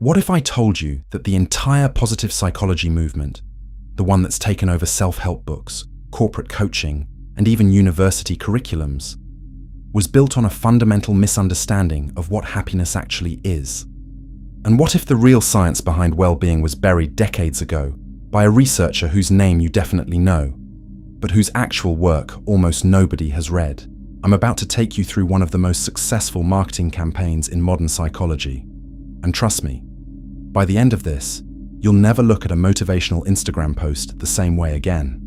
What if I told you that the entire positive psychology movement, the one that's taken over self-help books, corporate coaching, and even university curriculums, was built on a fundamental misunderstanding of what happiness actually is? And what if the real science behind well-being was buried decades ago by a researcher whose name you definitely know, but whose actual work almost nobody has read? I'm about to take you through one of the most successful marketing campaigns in modern psychology. And trust me, by the end of this, you'll never look at a motivational Instagram post the same way again.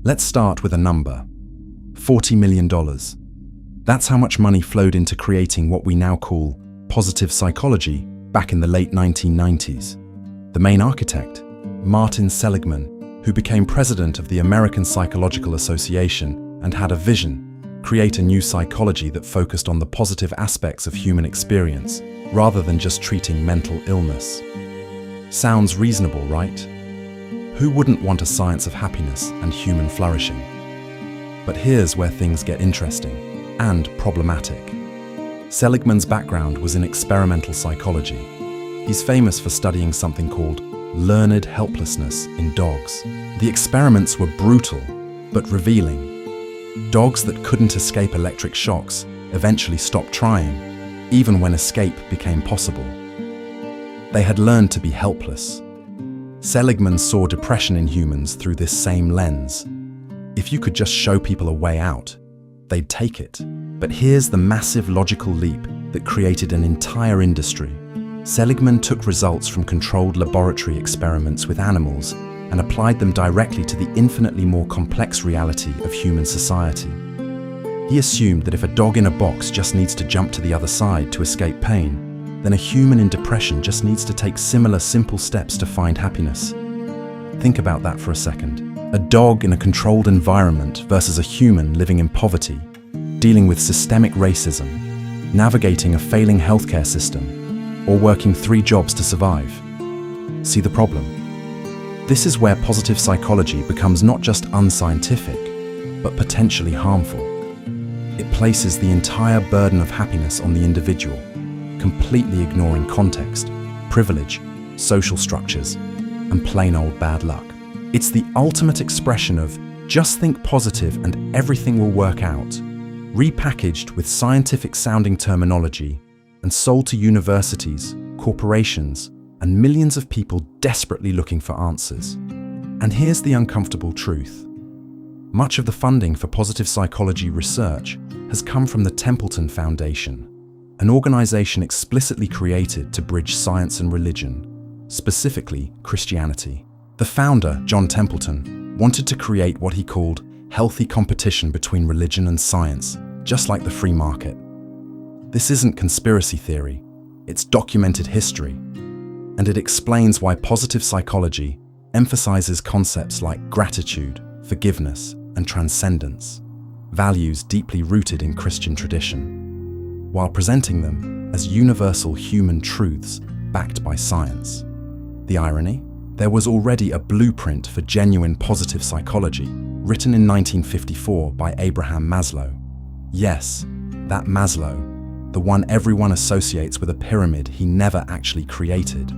Let's start with a number: $40 million. That's how much money flowed into creating what we now call positive psychology back in the late 1990s. The main architect, Martin Seligman, who became president of the American Psychological Association and had a vision: create a new psychology that focused on the positive aspects of human experience rather than just treating mental illness. Sounds reasonable, right? Who wouldn't want a science of happiness and human flourishing? But here's where things get interesting and problematic. Seligman's background was in experimental psychology. He's famous for studying something called learned helplessness in dogs. The experiments were brutal, but revealing. Dogs that couldn't escape electric shocks eventually stopped trying, even when escape became possible. They had learned to be helpless. Seligman saw depression in humans through this same lens. If you could just show people a way out, they'd take it. But here's the massive logical leap that created an entire industry. Seligman took results from controlled laboratory experiments with animals and applied them directly to the infinitely more complex reality of human society. He assumed that if a dog in a box just needs to jump to the other side to escape pain, then a human in depression just needs to take similar simple steps to find happiness. Think about that for a second. A dog in a controlled environment versus a human living in poverty, dealing with systemic racism, navigating a failing healthcare system, or working 3 jobs to survive. See the problem? This is where positive psychology becomes not just unscientific, but potentially harmful. It places the entire burden of happiness on the individual, completely ignoring context, privilege, social structures, and plain old bad luck. It's the ultimate expression of just think positive and everything will work out, repackaged with scientific-sounding terminology and sold to universities, corporations, and millions of people desperately looking for answers. And here's the uncomfortable truth. Much of the funding for positive psychology research has come from the Templeton Foundation, an organization explicitly created to bridge science and religion, specifically Christianity. The founder, John Templeton, wanted to create what he called healthy competition between religion and science, just like the free market. This isn't conspiracy theory, it's documented history, and it explains why positive psychology emphasizes concepts like gratitude, forgiveness, and transcendence, values deeply rooted in Christian tradition, while presenting them as universal human truths backed by science. The irony? There was already a blueprint for genuine positive psychology, written in 1954 by Abraham Maslow. Yes, that Maslow, the one everyone associates with a pyramid he never actually created.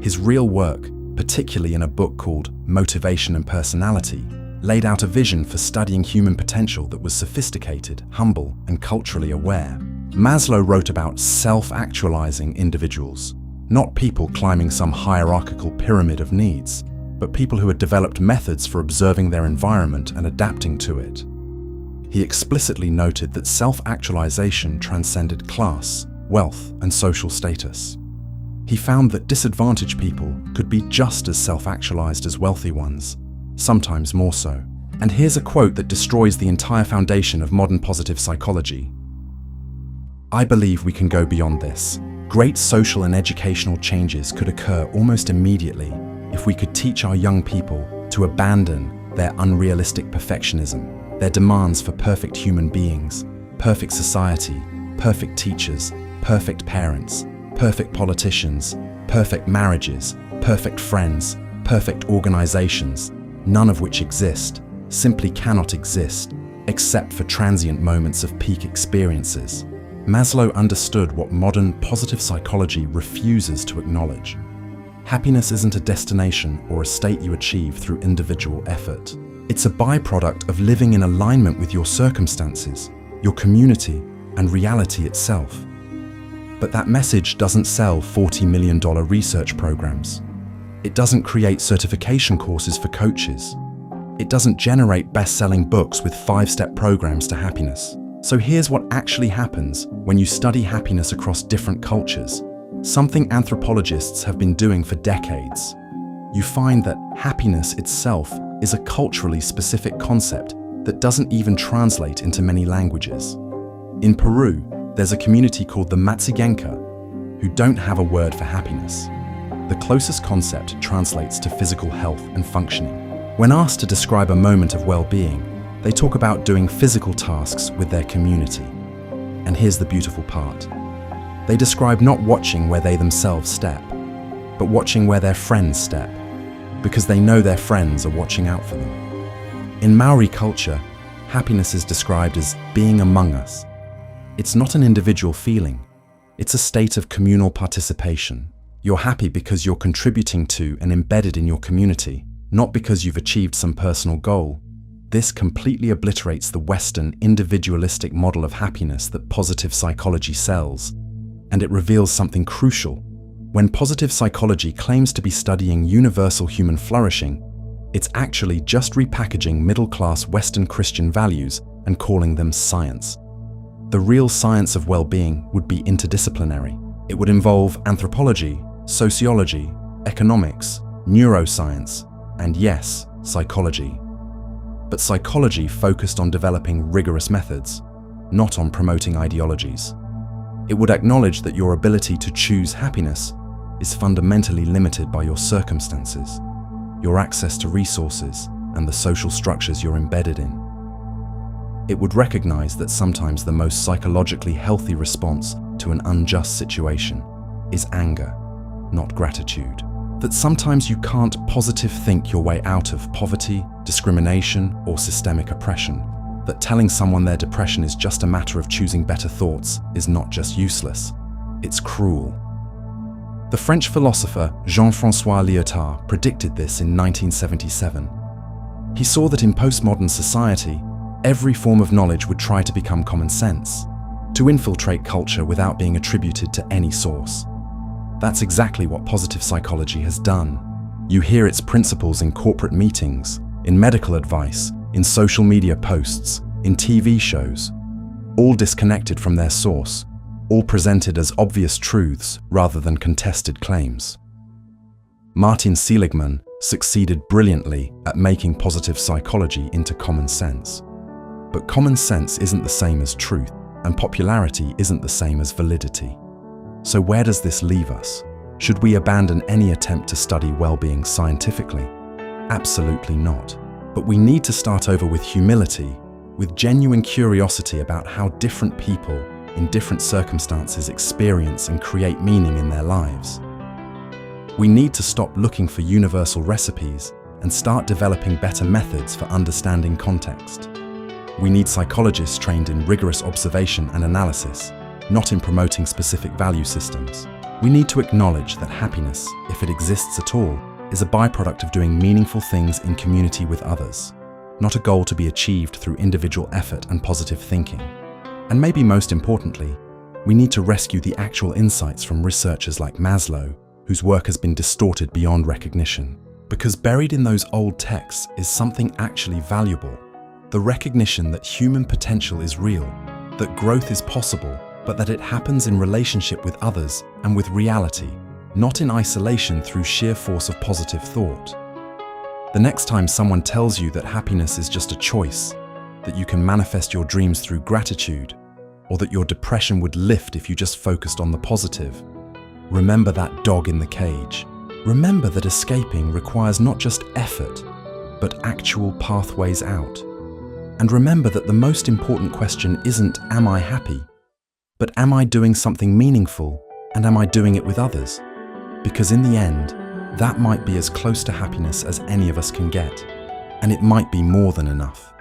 His real work, particularly in a book called Motivation and Personality, laid out a vision for studying human potential that was sophisticated, humble, and culturally aware. Maslow wrote about self-actualizing individuals, not people climbing some hierarchical pyramid of needs, but people who had developed methods for observing their environment and adapting to it. He explicitly noted that self-actualization transcended class, wealth, and social status. He found that disadvantaged people could be just as self-actualized as wealthy ones, sometimes more so. And here's a quote that destroys the entire foundation of modern positive psychology. "I believe we can go beyond this. Great social and educational changes could occur almost immediately if we could teach our young people to abandon their unrealistic perfectionism, their demands for perfect human beings, perfect society, perfect teachers, perfect parents, perfect politicians, perfect marriages, perfect friends, perfect organizations, none of which exist, simply cannot exist, except for transient moments of peak experiences. Maslow understood what modern positive psychology refuses to acknowledge. Happiness isn't a destination or a state you achieve through individual effort. It's a byproduct of living in alignment with your circumstances, your community, and reality itself. But that message doesn't sell $40 million research programs. It doesn't create certification courses for coaches. It doesn't generate best-selling books with 5-step programs to happiness. So here's what actually happens when you study happiness across different cultures, something anthropologists have been doing for decades. You find that happiness itself is a culturally specific concept that doesn't even translate into many languages. In Peru, there's a community called the Matsigenka who don't have a word for happiness. The closest concept translates to physical health and functioning. When asked to describe a moment of well-being, they talk about doing physical tasks with their community. And here's the beautiful part. They describe not watching where they themselves step, but watching where their friends step, because they know their friends are watching out for them. In Maori culture, happiness is described as being among us. It's not an individual feeling. It's a state of communal participation. You're happy because you're contributing to and embedded in your community, not because you've achieved some personal goal. This completely obliterates the Western individualistic model of happiness that positive psychology sells, and it reveals something crucial. When positive psychology claims to be studying universal human flourishing, it's actually just repackaging middle-class Western Christian values and calling them science. The real science of well-being would be interdisciplinary. It would involve anthropology, sociology, economics, neuroscience, and yes, psychology. But psychology focused on developing rigorous methods, not on promoting ideologies. It would acknowledge that your ability to choose happiness is fundamentally limited by your circumstances, your access to resources, and the social structures you're embedded in. It would recognize that sometimes the most psychologically healthy response to an unjust situation is anger, not gratitude. That sometimes you can't positive think your way out of poverty, discrimination, or systemic oppression. That telling someone their depression is just a matter of choosing better thoughts is not just useless, it's cruel. The French philosopher Jean-François Lyotard predicted this in 1977. He saw that in postmodern society, every form of knowledge would try to become common sense, to infiltrate culture without being attributed to any source. That's exactly what positive psychology has done. You hear its principles in corporate meetings, in medical advice, in social media posts, in TV shows, all disconnected from their source, all presented as obvious truths rather than contested claims. Martin Seligman succeeded brilliantly at making positive psychology into common sense. But common sense isn't the same as truth, and popularity isn't the same as validity. So where does this leave us? Should we abandon any attempt to study well-being scientifically? Absolutely not. But we need to start over with humility, with genuine curiosity about how different people in different circumstances experience and create meaning in their lives. We need to stop looking for universal recipes and start developing better methods for understanding context. We need psychologists trained in rigorous observation and analysis, not in promoting specific value systems. We need to acknowledge that happiness, if it exists at all, is a byproduct of doing meaningful things in community with others, not a goal to be achieved through individual effort and positive thinking. And maybe most importantly, we need to rescue the actual insights from researchers like Maslow, whose work has been distorted beyond recognition. Because buried in those old texts is something actually valuable, the recognition that human potential is real, that growth is possible, but that it happens in relationship with others and with reality, not in isolation through sheer force of positive thought. The next time someone tells you that happiness is just a choice, that you can manifest your dreams through gratitude, or that your depression would lift if you just focused on the positive, remember that dog in the cage. Remember that escaping requires not just effort, but actual pathways out. And remember that the most important question isn't, am I happy? But am I doing something meaningful, and am I doing it with others? Because in the end, that might be as close to happiness as any of us can get, and it might be more than enough.